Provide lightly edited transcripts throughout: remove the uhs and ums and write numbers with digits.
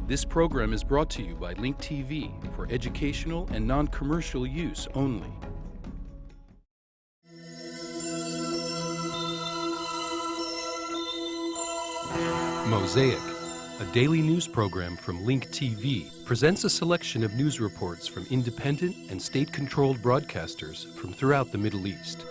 This program is brought to you by Link TV for educational and non-commercial use only. Mosaic, a daily news program from Link TV, presents a selection of news reports from independent and state-controlled broadcasters from throughout the Middle East.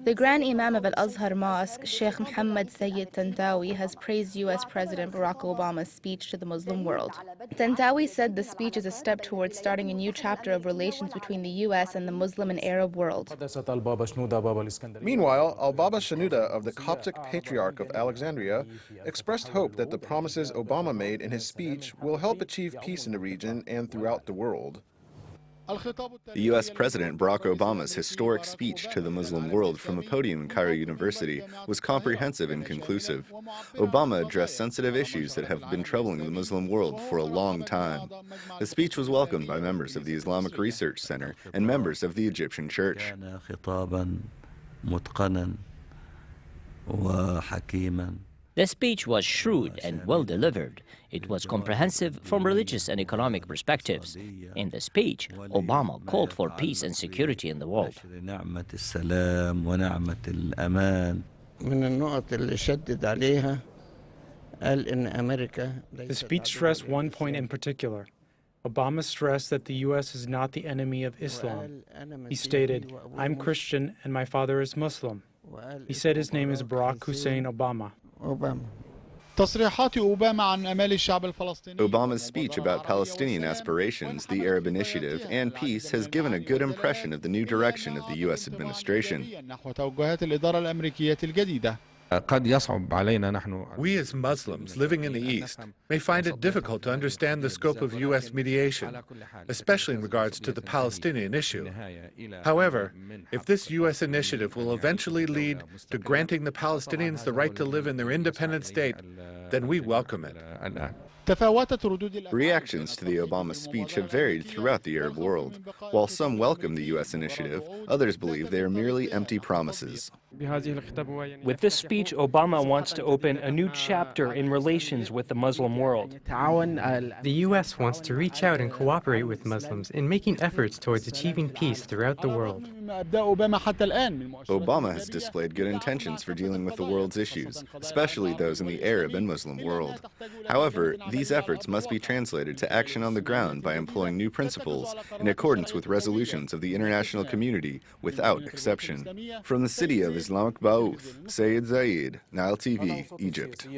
The Grand Imam of Al-Azhar Mosque, Sheikh Mohammed Sayyid Tantawi, has praised U.S. President Barack Obama's speech to the Muslim world. Tantawi said the speech is a step towards starting a new chapter of relations between the U.S. and the Muslim and Arab world. Meanwhile, Al-Baba Shenouda of the Coptic Patriarch of Alexandria expressed hope that the promises Obama made in his speech will help achieve peace in the region and throughout the world. The U.S. President Barack Obama's historic speech to the Muslim world from a podium in Cairo University was comprehensive and conclusive. Obama addressed sensitive issues that have been troubling the Muslim world for a long time. The speech was welcomed by members of the Islamic Research Center and members of the Egyptian Church. The speech was shrewd and well delivered. It was comprehensive from religious and economic perspectives. In the speech, Obama called for peace and security in the world. The speech stressed one point in particular. Obama stressed that the U.S. is not the enemy of Islam. He stated, "I'm Christian and my father is Muslim." He said his name is Barack Hussein Obama. Obama's speech about Palestinian aspirations, the Arab Initiative, and peace has given a good impression of the new direction of the U.S. administration. We as Muslims living in the East may find it difficult to understand the scope of U.S. mediation, especially in regards to the Palestinian issue. However, if this U.S. initiative will eventually lead to granting the Palestinians the right to live in their independent state, then we welcome it. Reactions to the Obama speech have varied throughout the Arab world. While some welcome the U.S. initiative, others believe they are merely empty promises. With this speech, Obama wants to open a new chapter in relations with the Muslim world. The U.S. wants to reach out and cooperate with Muslims in making efforts towards achieving peace throughout the world. Obama has displayed good intentions for dealing with the world's issues, especially those in the Arab and Muslim world. However, these efforts must be translated to action on the ground by employing new principles in accordance with resolutions of the international community without exception. From the city of Islamic Ba'uth, Sayyid Zayed, Nile TV, Egypt.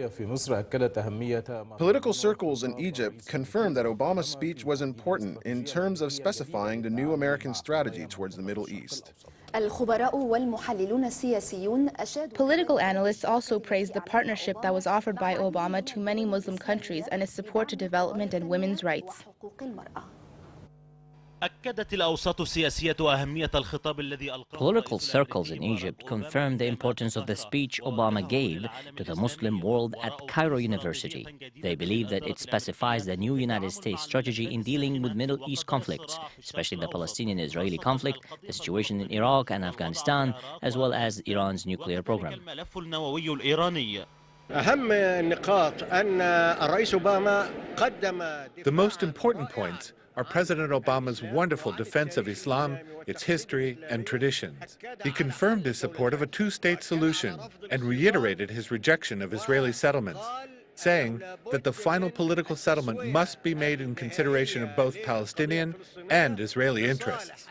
Political circles in Egypt confirmed that Obama's speech was important in terms of specifying the new American strategy towards the Middle East. Political analysts also praised the partnership that was offered by Obama to many Muslim countries and his support to development and women's rights. Political circles in Egypt confirmed the importance of the speech Obama gave to the Muslim world at Cairo University. They believe that it specifies the new United States strategy in dealing with Middle East conflicts, especially the Palestinian-Israeli conflict, the situation in Iraq and Afghanistan, as well as Iran's nuclear program. The most important points are President Obama's wonderful defense of Islam, its history, and traditions. He confirmed his support of a two-state solution and reiterated his rejection of Israeli settlements, saying that the final political settlement must be made in consideration of both Palestinian and Israeli interests.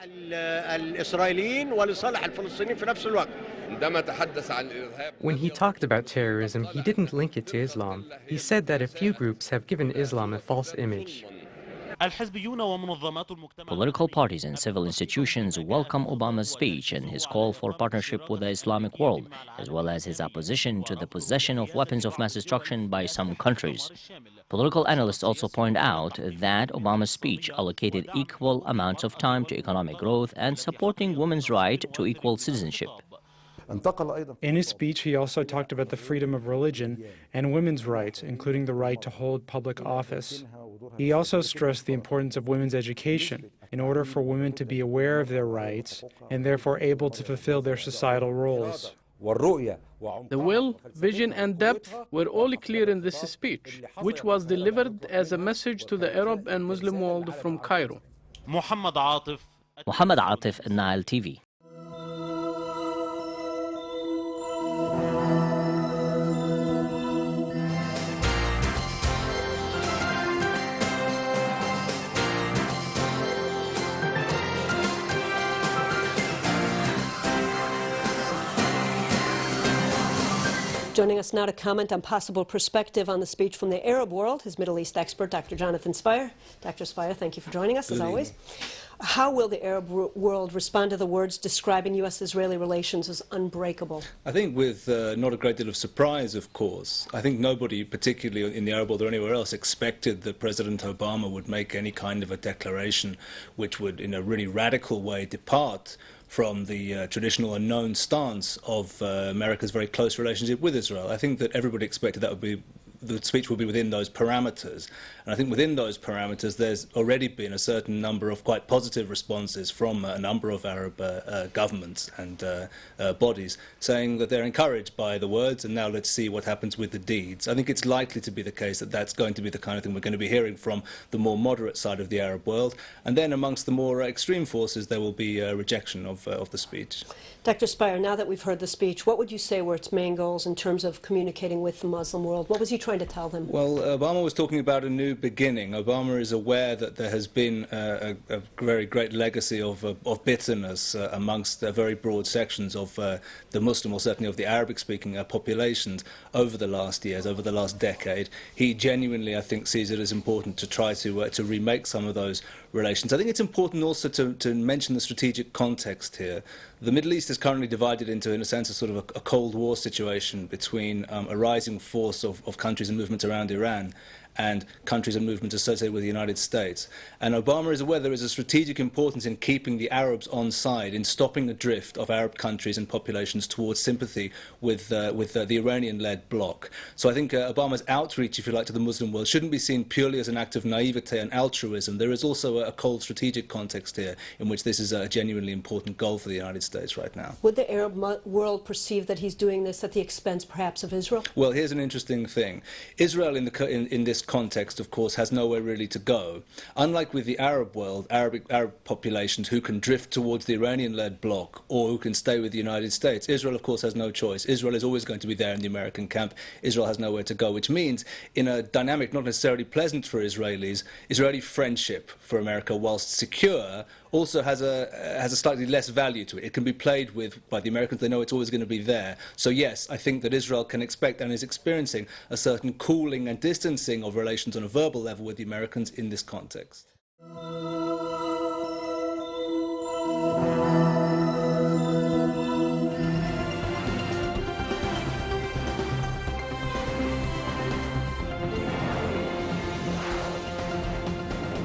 When he talked about terrorism, he didn't link it to Islam. He said that a few groups have given Islam a false image. Political parties and civil institutions welcome Obama's speech and his call for partnership with the Islamic world, as well as his opposition to the possession of weapons of mass destruction by some countries. Political analysts also point out that Obama's speech allocated equal amounts of time to economic growth and supporting women's right to equal citizenship. In his speech, he also talked about the freedom of religion and women's rights, including the right to hold public office. He also stressed the importance of women's education in order for women to be aware of their rights and therefore able to fulfill their societal roles. The will, vision, and depth were all clear in this speech, which was delivered as a message to the Arab and Muslim world from Cairo. Muhammad Atif, Nile TV. Joining us now to comment on possible perspective on the speech from the Arab world, his Middle East expert, Dr. Jonathan Spire. Dr. Spire, thank you for joining us, as always. How will the Arab world respond to the words describing U.S.-Israeli relations as unbreakable? I think with not a great deal of surprise, of course. I think nobody, particularly in the Arab world or anywhere else, expected that President Obama would make any kind of a declaration which would, in a really radical way, depart from the traditional and known stance of America's very close relationship with Israel. I think that everybody expected that would be the speech will be within those parameters. And I think within those parameters, there's already been a certain number of quite positive responses from a number of Arab governments and bodies saying that they're encouraged by the words, and now let's see what happens with the deeds. I think it's likely to be the case that that's going to be the kind of thing we're going to be hearing from the more moderate side of the Arab world. And then amongst the more extreme forces, there will be a rejection of the speech. Dr. Spire, now that we've heard the speech, what would you say were its main goals in terms of communicating with the Muslim world? What was he trying to tell them? Well, Obama was talking about a new beginning. Obama is aware that there has been a very great legacy of bitterness amongst very broad sections of the Muslim, or certainly of the Arabic-speaking populations over the last years, over the last decade. He genuinely, I think, sees it as important to try to remake some of those relations. I think it's important also to mention the strategic context here. The Middle East is currently divided into, in a sense, a sort of a Cold War situation between a rising force of countries and movements around Iran and countries and movements associated with the United States. And Obama is aware there is a strategic importance in keeping the Arabs on side, in stopping the drift of Arab countries and populations towards sympathy with the Iranian-led bloc. So I think Obama's outreach, if you like, to the Muslim world shouldn't be seen purely as an act of naivete and altruism. There is also a cold strategic context here in which this is a genuinely important goal for the United States right now. Would the Arab world perceive that he's doing this at the expense, perhaps, of Israel? Well, here's an interesting thing. Israel, in this context, of course, has nowhere really to go. Unlike with the Arab world, Arab populations who can drift towards the Iranian-led bloc or who can stay with the United States, Israel, of course, has no choice. Israel is always going to be there in the American camp. Israel has nowhere to go, which means, in a dynamic not necessarily pleasant for Israelis, Israeli friendship for America, whilst secure, also has a slightly less value to it. It can be played with by the Americans. They know it's always going to be there. So yes, I think that Israel can expect and is experiencing a certain cooling and distancing of relations on a verbal level with the Americans in this context.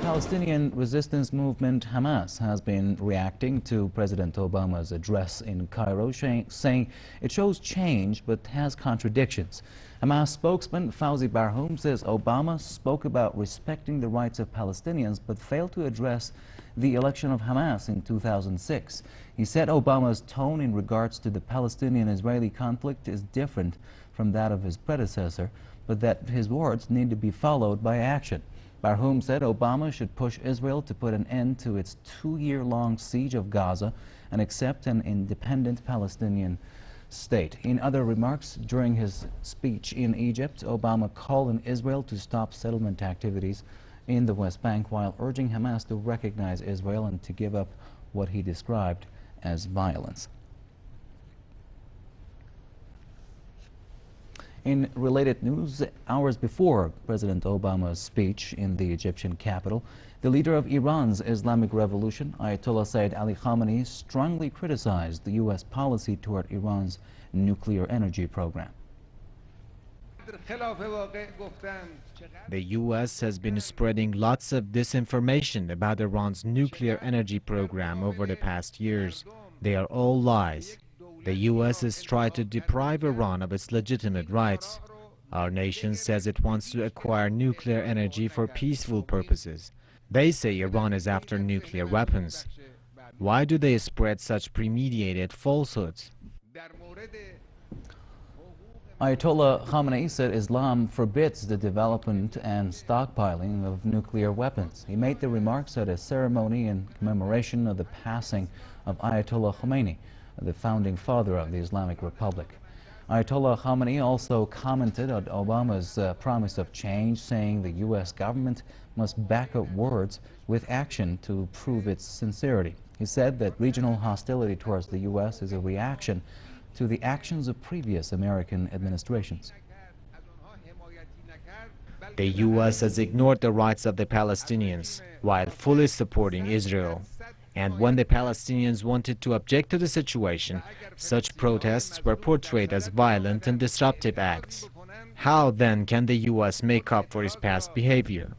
Palestinian resistance movement Hamas has been reacting to President Obama's address in Cairo, saying it shows change but has contradictions. Hamas spokesman Fawzi Barhoum says Obama spoke about respecting the rights of Palestinians but failed to address the election of Hamas in 2006. He said Obama's tone in regards to the Palestinian-Israeli conflict is different from that of his predecessor, but that his words need to be followed by action. Barhoum said Obama should push Israel to put an end to its 2-year-long siege of Gaza and accept an independent Palestinian state. In other remarks during his speech in Egypt, Obama called on Israel to stop settlement activities in the West Bank while urging Hamas to recognize Israel and to give up what he described as violence. In related news, hours before President Obama's speech in the Egyptian capital, the leader of Iran's Islamic Revolution, Ayatollah Sayyid Ali Khamenei, strongly criticized the U.S. policy toward Iran's nuclear energy program. The U.S. has been spreading lots of disinformation about Iran's nuclear energy program over the past years. They are all lies. The U.S. has tried to deprive Iran of its legitimate rights. Our nation says it wants to acquire nuclear energy for peaceful purposes. They say Iran is after nuclear weapons. Why do they spread such premeditated falsehoods? Ayatollah Khamenei said Islam forbids the development and stockpiling of nuclear weapons. He made the remarks at a ceremony in commemoration of the passing of Ayatollah Khamenei, the founding father of the Islamic Republic. Ayatollah Khamenei also commented on Obama's promise of change, saying the U.S. government must back up words with action to prove its sincerity. He said that regional hostility towards the U.S. is a reaction to the actions of previous American administrations. The U.S. has ignored the rights of the Palestinians while fully supporting Israel. And when the Palestinians wanted to object to the situation, such protests were portrayed as violent and disruptive acts. How then can the U.S. make up for its past behavior?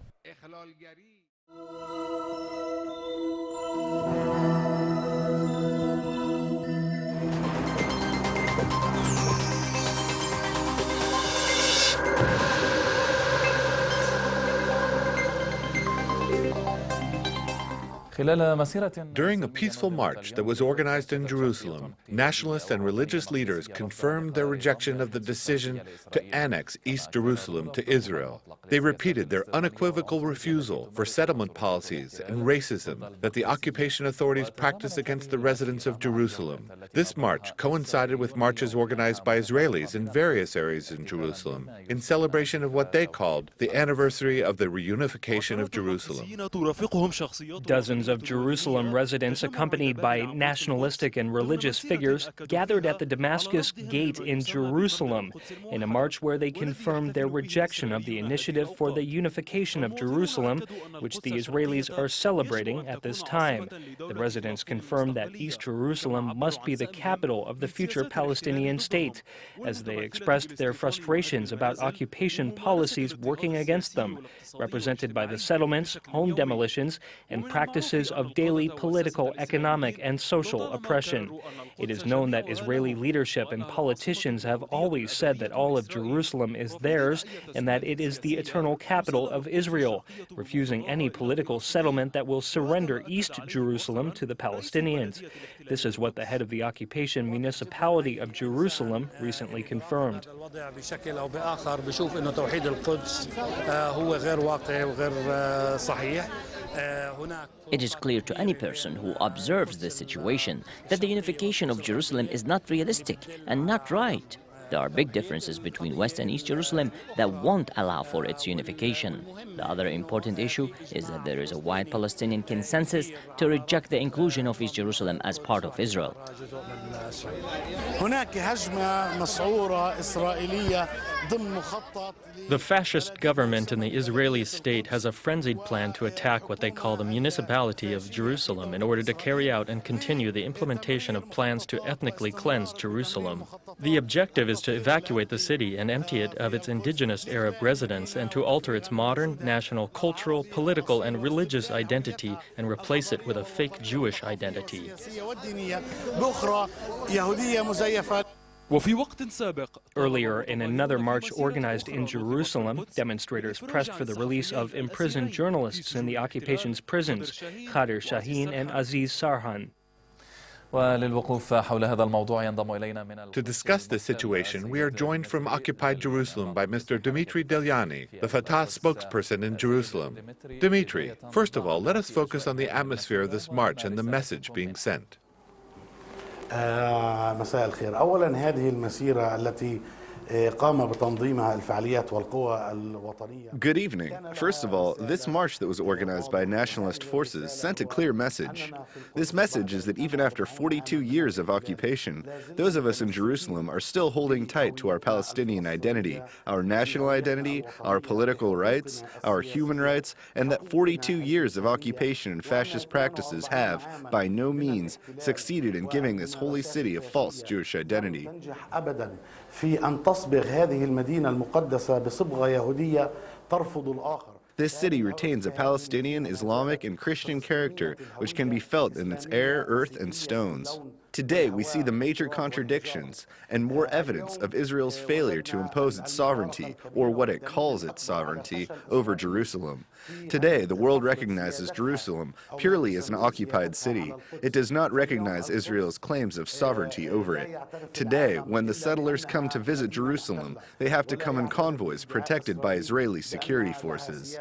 During a peaceful march that was organized in Jerusalem, nationalist and religious leaders confirmed their rejection of the decision to annex East Jerusalem to Israel. They repeated their unequivocal refusal for settlement policies and racism that the occupation authorities practice against the residents of Jerusalem. This march coincided with marches organized by Israelis in various areas in Jerusalem in celebration of what they called the anniversary of the reunification of Jerusalem. Dozens of Jerusalem residents, accompanied by nationalistic and religious figures, gathered at the Damascus Gate in Jerusalem in a march where they confirmed their rejection of the initiative for the unification of Jerusalem, which the Israelis are celebrating at this time. The residents confirmed that East Jerusalem must be the capital of the future Palestinian state, as they expressed their frustrations about occupation policies working against them, represented by the settlements, home demolitions, and practices of daily political, economic, and social oppression. It is known that Israeli leadership and politicians have always said that all of Jerusalem is theirs and that it is the eternal capital of Israel, refusing any political settlement that will surrender East Jerusalem to the Palestinians. This is what the head of the occupation municipality of Jerusalem recently confirmed. It is clear to any person who observes the situation that the unification of Jerusalem is not realistic and not right. There are big differences between West and East Jerusalem that won't allow for its unification. The other important issue is that there is a wide Palestinian consensus to reject the inclusion of East Jerusalem as part of Israel. The fascist government in the Israeli state has a frenzied plan to attack what they call the municipality of Jerusalem in order to carry out and continue the implementation of plans to ethnically cleanse Jerusalem. The objective is to evacuate the city and empty it of its indigenous Arab residents and to alter its modern, national, cultural, political, and religious identity and replace it with a fake Jewish identity. Earlier, in another march organized in Jerusalem, demonstrators pressed for the release of imprisoned journalists in the occupation's prisons, Khadir Shaheen and Aziz Sarhan. To discuss this situation, we are joined from occupied Jerusalem by Mr. Dimitri Dajani, the Fatah spokesperson in Jerusalem. Dimitri, first of all, let us focus on the atmosphere of this march and the message being sent. مساء الخير. أولا هذه المسيرة التي قام بتنظيمها الفعاليات والقوى الوطنية. Good evening. First of all, this march that was organized by nationalist forces sent a clear message. This message is that even after 42 years of occupation, those of us in Jerusalem are still holding tight to our Palestinian identity, our national identity, our political rights, our human rights, and that 42 years of occupation and fascist practices have, by no means, succeeded in giving this holy city a false Jewish identity. في أن تصبغ هذه المدينة المقدسة بصبغة يهودية ترفض الآخر. This city retains a Palestinian, Islamic, and Christian character which can be felt in its air, earth, and stones. Today, we see the major contradictions and more evidence of Israel's failure to impose its sovereignty, or what it calls its sovereignty, over Jerusalem. Today, the world recognizes Jerusalem purely as an occupied city. It does not recognize Israel's claims of sovereignty over it. Today, when the settlers come to visit Jerusalem, they have to come in convoys protected by Israeli security forces.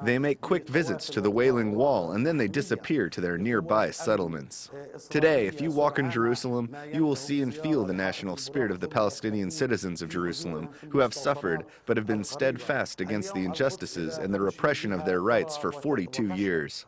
They make quick visits to the Wailing Wall and then they disappear to their nearby settlements. Today, if you walk in Jerusalem, you will see and feel the national spirit of the Palestinian citizens of Jerusalem who have suffered but have been steadfast against the injustices and the repression of their rights for 42 years.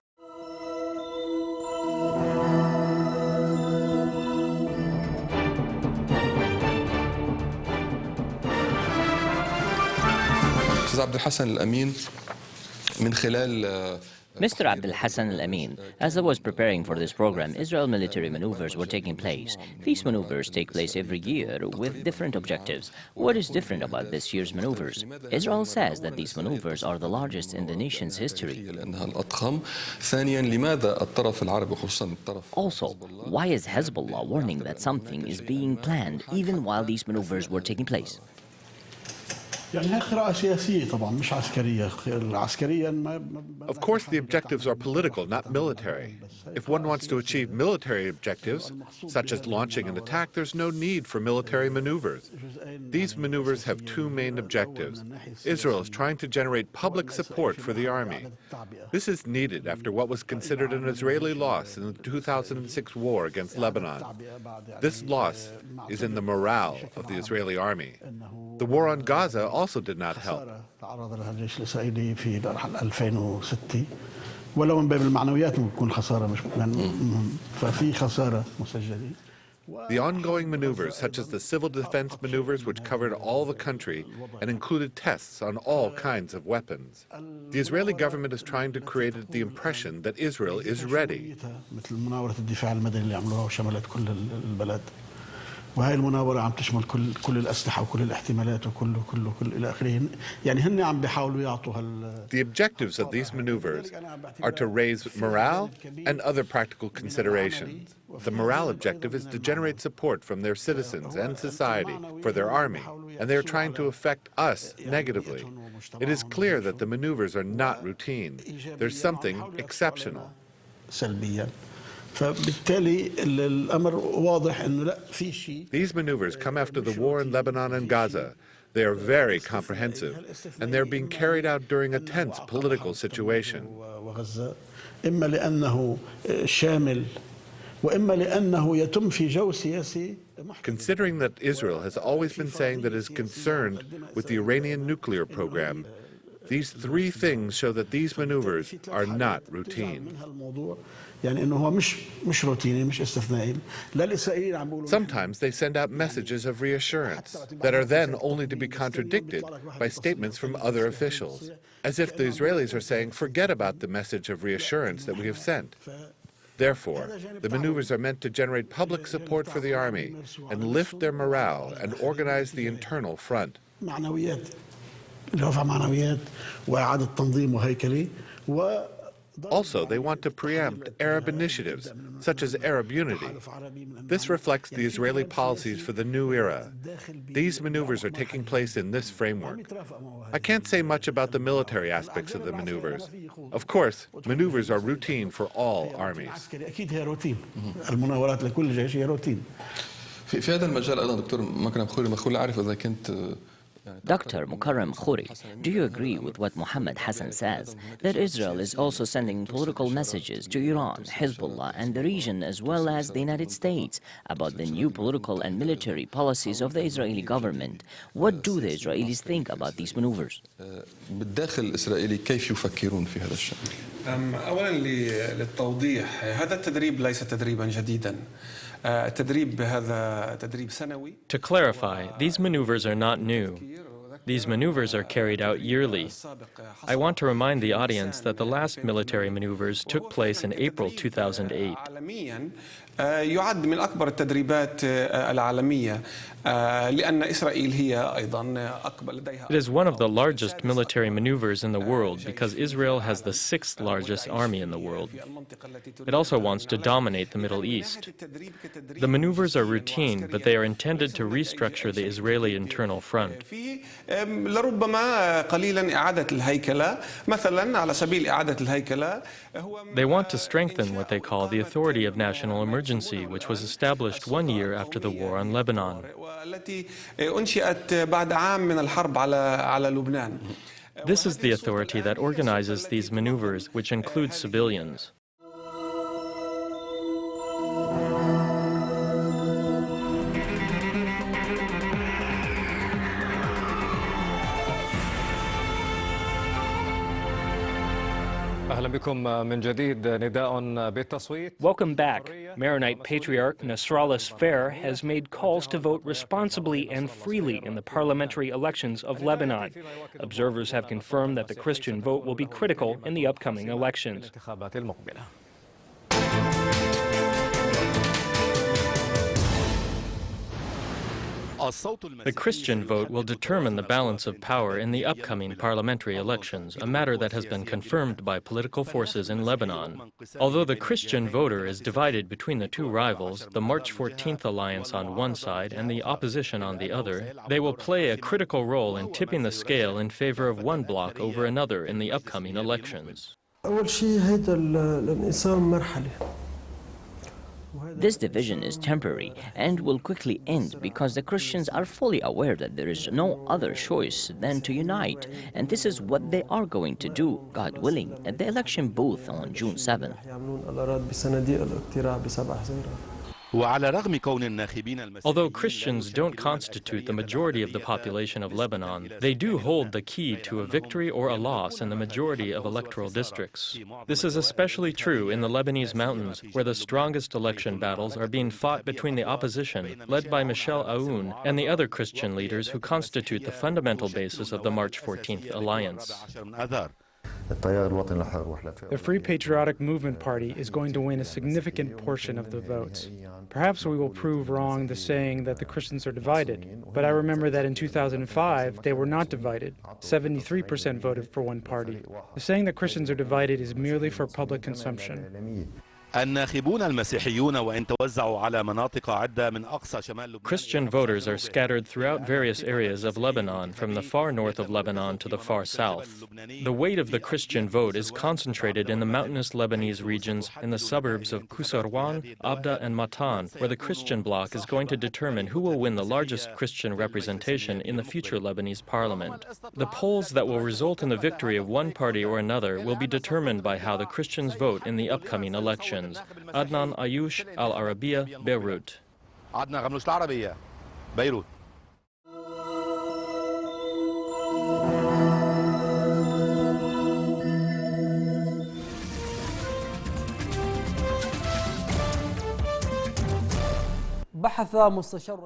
Mr. Abdel Hassan al-Amin, as I was preparing for this program, Israel military maneuvers were taking place. These maneuvers take place every year with different objectives. What is different about this year's maneuvers? Israel says that these maneuvers are the largest in the nation's history. Also, why is Hezbollah warning that something is being planned even while these maneuvers were taking place? Of course, the objectives are political, not military. If one wants to achieve military objectives, such as launching an attack, there's no need for military maneuvers. These maneuvers have two main objectives. Israel is trying to generate public support for the army. This is needed after what was considered an Israeli loss in the 2006 war against Lebanon. This loss is in the morale of the Israeli army. The war on Gaza also did not help. The ongoing maneuvers, such as the civil defense maneuvers which covered all the country and included tests on all kinds of weapons. The Israeli government is trying to create the impression that Israel is ready. وهي المناورة عم تشمل كل الأسلحة وكل الاحتمالات وكل إلى آخره. يعني هن عم بيحاولوا يعطوا The objectives of these maneuvers are to raise morale and other practical considerations. The morale objective is to generate support from their citizens and society for their army, and they are trying to affect us negatively. It is clear that the maneuvers are not routine. There's something exceptional. These maneuvers come after the war in Lebanon and Gaza. They are very comprehensive, and they're being carried out during a tense political situation. Considering that Israel has always been saying that it is concerned with the Iranian nuclear program, these three things show that these maneuvers are not routine. Sometimes they send out messages of reassurance that are then only to be contradicted by statements from other officials, as if the Israelis are saying, forget about the message of reassurance that we have sent. Therefore, the maneuvers are meant to generate public support for the army and lift their morale and organize the internal front. Also, they want to preempt Arab initiatives, such as Arab unity. This reflects the Israeli policies for the new era. These maneuvers are taking place in this framework. I can't say much about the military aspects of the maneuvers. Of course, maneuvers are routine for all armies. Dr. Mukarram Khouri, do you agree with what Mohammed Hassan says, that Israel is also sending political messages to Iran, Hezbollah, and the region, as well as the United States, about the new political and military policies of the Israeli government? What do the Israelis think about these maneuvers? بالداخل الإسرائيلي كيف يفكرون في هذا الشأن؟ أولا للتوضيح هذا التدريب ليس تدريبا جديدا. To clarify, these maneuvers are not new. These maneuvers are carried out yearly. I want to remind the audience that the last military maneuvers took place in April 2008. يعد من أكبر التدريبات العالمية لأن إسرائيل هي أيضا أكبر لديها. It is one of the largest military maneuvers in the world because Israel has the sixth largest army in the world. It also wants to dominate the Middle East. The maneuvers are routine, but they are intended to restructure the Israeli internal front. لربما قليلا إعادة الهيكلة مثلا على سبيل إعادة الهيكلة. They want to strengthen what they call the authority of national emergency, which was established 1 year after the war on Lebanon. والتي أنشئت بعد عام من الحرب على لبنان. This is the authority that organizes these maneuvers, which include civilians. Welcome back. Maronite Patriarch Nasrallah Sfair has made calls to vote responsibly and freely in the parliamentary elections of Lebanon. Observers have confirmed that the Christian vote will be critical in the upcoming elections. The Christian vote will determine the balance of power in the upcoming parliamentary elections, a matter that has been confirmed by political forces in Lebanon. Although the Christian voter is divided between the two rivals, the March 14th alliance on one side and the opposition on the other, they will play a critical role in tipping the scale in favor of one bloc over another in the upcoming elections. This division is temporary and will quickly end because the Christians are fully aware that there is no other choice than to unite, and this is what they are going to do, God willing, at the election booth on June 7th. Although Christians don't constitute the majority of the population of Lebanon, they do hold the key to a victory or a loss in the majority of electoral districts. This is especially true in the Lebanese mountains, where the strongest election battles are being fought between the opposition, led by Michel Aoun, and the other Christian leaders who constitute the fundamental basis of the March 14th alliance. The Free Patriotic Movement Party is going to win a significant portion of the votes. Perhaps we will prove wrong the saying that the Christians are divided, but I remember that in 2005 they were not divided. 73% voted for one party. The saying that Christians are divided is merely for public consumption. Christian voters are scattered throughout various areas of Lebanon, from the far north of Lebanon to the far south. The weight of the Christian vote is concentrated in the mountainous Lebanese regions in the suburbs of Kusarwan, Abda, and Matan, where the Christian bloc is going to determine who will win the largest Christian representation in the future Lebanese parliament. The polls that will result in the victory of one party or another will be determined by how the Christians vote in the upcoming elections. Adnan Ayush, Al Arabiya, Beirut. عدنا غملوش العربية بيروت.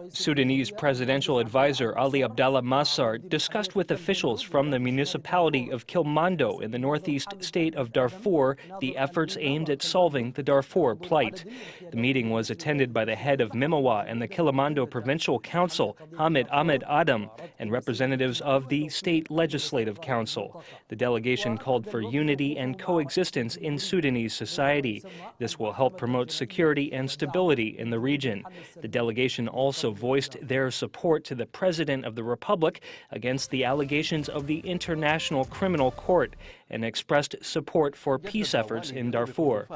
Sudanese presidential advisor Ali Abdallah Massar discussed with officials from the municipality of Kilmando in the northeast state of Darfur the efforts aimed at solving the Darfur plight. The meeting was attended by the head of Mimawa and the Kilmando Provincial Council, Hamid Ahmed Adam, and representatives of the State Legislative Council. The delegation called for unity and coexistence in Sudanese society. This will help promote security and stability in the region. The delegation also voiced their support to the President of the Republic against the allegations of the International Criminal Court and expressed support for peace efforts in Darfur.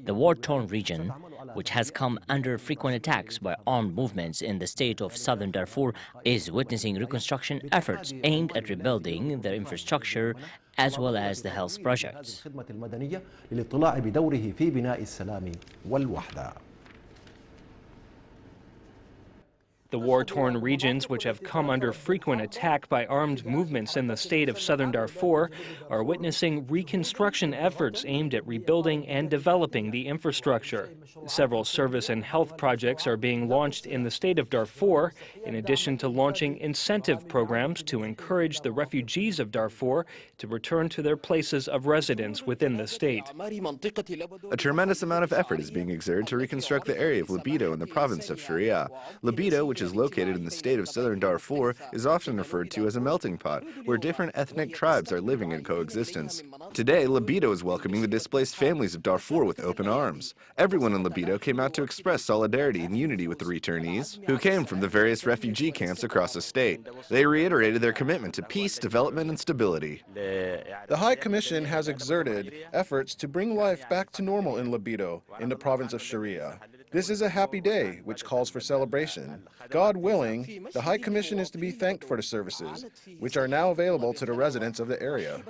The war-torn region, which has come under frequent attacks by armed movements in the state of southern Darfur, is witnessing reconstruction efforts aimed at rebuilding the infrastructure as well as the health projects. The war-torn regions, which have come under frequent attack by armed movements in the state of southern Darfur, are witnessing reconstruction efforts aimed at rebuilding and developing the infrastructure. Several service and health projects are being launched in the state of Darfur, in addition to launching incentive programs to encourage the refugees of Darfur to return to their places of residence within the state. A tremendous amount of effort is being exerted to reconstruct the area of Libido in the province of Sharia. Libido, which is located in the state of southern Darfur, is often referred to as a melting pot, where different ethnic tribes are living in coexistence. Today, Libido is welcoming the displaced families of Darfur with open arms. Everyone in Libido came out to express solidarity and unity with the returnees, who came from the various refugee camps across the state. They reiterated their commitment to peace, development, and stability. The High Commission has exerted efforts to bring life back to normal in Libido, in the province of Sharia. This is a happy day, which calls for celebration. God willing, the High Commission is to be thanked for the services, which are now available to the residents of the area.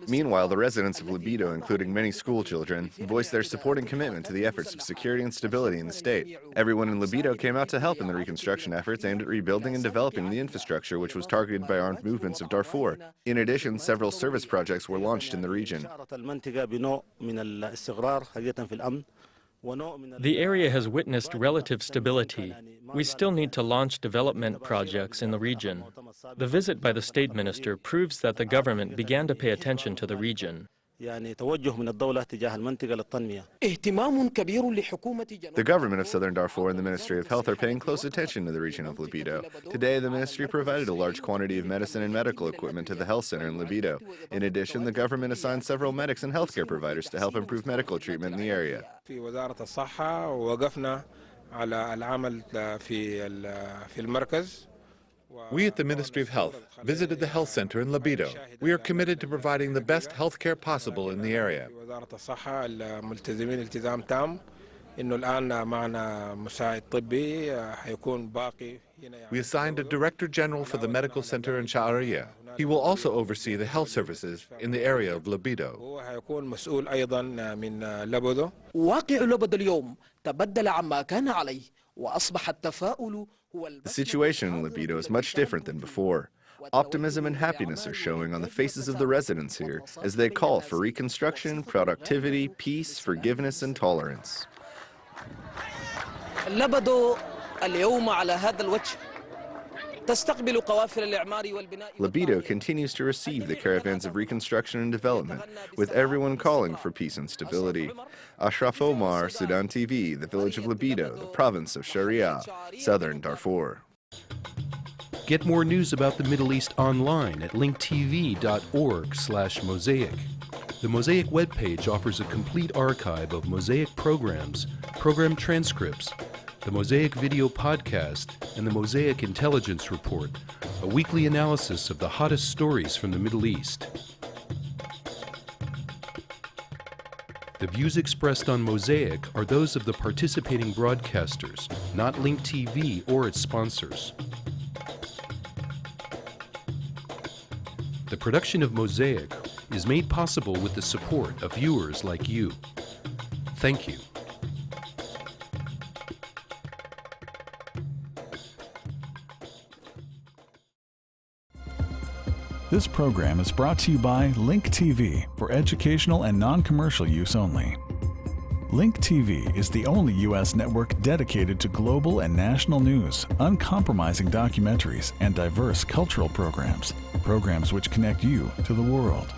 Meanwhile, the residents of Libido, including many school children, voiced their support and commitment to the efforts of security and stability in the state. Everyone in Libido came out to help in the reconstruction efforts aimed at rebuilding and developing the infrastructure which was targeted by armed movements of Darfur. In addition, several service projects were launched in the region. The area has witnessed relative stability. We still need to launch development projects in the region. The visit by the state minister proves that the government began to pay attention to the region. The government of southern Darfur and the Ministry of Health are paying close attention to the region of Libido. Today, the ministry provided a large quantity of medicine and medical equipment to the health center in Libido. In addition, the government assigned several medics and healthcare providers to help improve medical treatment in the area. We at the Ministry of Health visited the health center in Libido. We are committed to providing the best health care possible in the area. We assigned a Director General for the Medical Center in Arabiya. He will also oversee the health services in the area of Libido. The situation in Libido is much different than before. Optimism and happiness are showing on the faces of the residents here as they call for reconstruction, productivity, peace, forgiveness, and tolerance. Libido continues to receive the caravans of reconstruction and development, with everyone calling for peace and stability. Ashraf Omar, Sudan TV, the village of Libido, the province of Sharia, southern Darfur. Get more news about the Middle East online at linktv.org/Mosaic. The Mosaic webpage offers a complete archive of Mosaic programs, program transcripts, the Mosaic video podcast, and the Mosaic Intelligence Report, a weekly analysis of the hottest stories from the Middle East. The views expressed on Mosaic are those of the participating broadcasters, not Link TV or its sponsors. The production of Mosaic is made possible with the support of viewers like you. Thank you. This program is brought to you by Link TV for educational and non-commercial use only. Link TV is the only U.S. network dedicated to global and national news, uncompromising documentaries, and diverse cultural programs. Programs which connect you to the world.